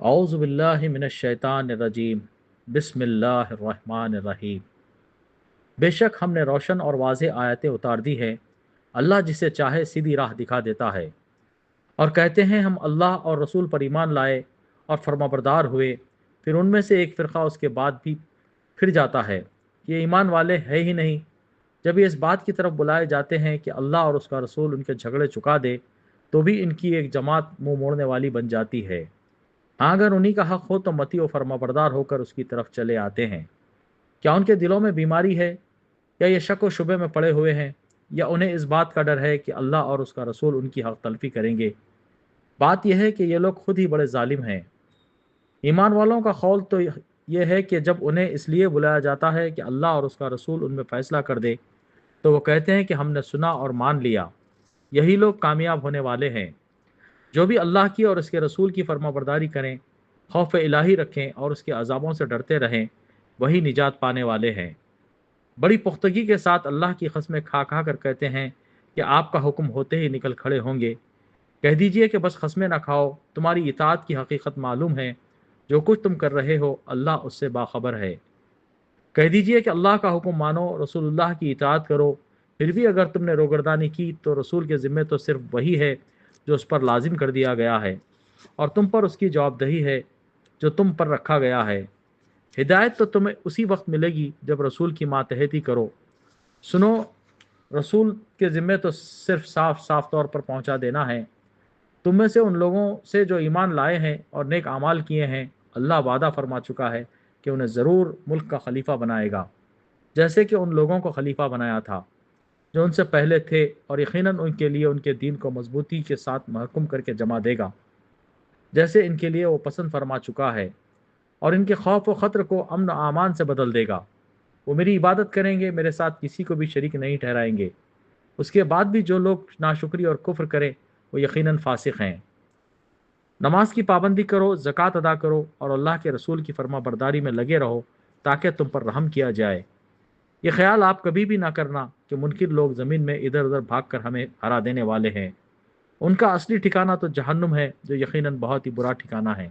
اعوذ باللہ من الشیطان الرجیم بسم اللہ الرحمن الرحیم۔ بے شک ہم نے روشن اور واضح آیتیں اتار دی ہیں، اللہ جسے چاہے سیدھی راہ دکھا دیتا ہے۔ اور کہتے ہیں ہم اللہ اور رسول پر ایمان لائے اور فرمانبردار ہوئے، پھر ان میں سے ایک فرقہ اس کے بعد بھی پھر جاتا ہے، یہ ایمان والے ہے ہی نہیں۔ جب یہ اس بات کی طرف بلائے جاتے ہیں کہ اللہ اور اس کا رسول ان کے جھگڑے چکا دے، تو بھی ان کی ایک جماعت منہ موڑنے والی بن جاتی ہے۔ ہاں، اگر انہی کا حق ہو تو متی و فرما بردار ہو کر اس کی طرف چلے آتے ہیں۔ کیا ان کے دلوں میں بیماری ہے، یا یہ شک و شبے میں پڑے ہوئے ہیں، یا انہیں اس بات کا ڈر ہے کہ اللہ اور اس کا رسول ان کی حق تلفی کریں گے؟ بات یہ ہے کہ یہ لوگ خود ہی بڑے ظالم ہیں۔ ایمان والوں کا قول تو یہ ہے کہ جب انہیں اس لیے بلایا جاتا ہے کہ اللہ اور اس کا رسول ان میں فیصلہ کر دے، تو وہ کہتے ہیں کہ ہم نے سنا اور مان لیا۔ یہی لوگ کامیاب ہونے والے ہیں۔ جو بھی اللہ کی اور اس کے رسول کی فرما برداری کریں، خوف الہی رکھیں اور اس کے عذابوں سے ڈرتے رہیں، وہی نجات پانے والے ہیں۔ بڑی پختگی کے ساتھ اللہ کی قسمیں کھا کھا کر کہتے ہیں کہ آپ کا حکم ہوتے ہی نکل کھڑے ہوں گے۔ کہہ دیجئے کہ بس قسمیں نہ کھاؤ، تمہاری اطاعت کی حقیقت معلوم ہے، جو کچھ تم کر رہے ہو اللہ اس سے باخبر ہے۔ کہہ دیجئے کہ اللہ کا حکم مانو، رسول اللہ کی اطاعت کرو، پھر بھی اگر تم نے روگردانی کی تو رسول کے ذمے تو صرف وہی ہے جو اس پر لازم کر دیا گیا ہے، اور تم پر اس کی جواب دہی ہے جو تم پر رکھا گیا ہے۔ ہدایت تو تمہیں اسی وقت ملے گی جب رسول کی ماتحتی کرو۔ سنو، رسول کے ذمے تو صرف صاف صاف طور پر پہنچا دینا ہے۔ تم میں سے ان لوگوں سے جو ایمان لائے ہیں اور نیک اعمال کیے ہیں، اللہ وعدہ فرما چکا ہے کہ انہیں ضرور ملک کا خلیفہ بنائے گا، جیسے کہ ان لوگوں کو خلیفہ بنایا تھا جو ان سے پہلے تھے، اور یقیناً ان کے لیے ان کے دین کو مضبوطی کے ساتھ محکوم کر کے جمع دے گا، جیسے ان کے لیے وہ پسند فرما چکا ہے، اور ان کے خوف و خطر کو امن و امان سے بدل دے گا۔ وہ میری عبادت کریں گے، میرے ساتھ کسی کو بھی شریک نہیں ٹھہرائیں گے۔ اس کے بعد بھی جو لوگ ناشکری اور کفر کریں وہ یقیناً فاسق ہیں۔ نماز کی پابندی کرو، زکوٰۃ ادا کرو، اور اللہ کے رسول کی فرما برداری میں لگے رہو تاکہ تم پر رحم کیا جائے۔ یہ خیال آپ کبھی بھی نہ کرنا کہ منکر لوگ زمین میں ادھر ادھر بھاگ کر ہمیں ہرا دینے والے ہیں۔ ان کا اصلی ٹھکانہ تو جہنم ہے، جو یقیناً بہت ہی برا ٹھکانہ ہے۔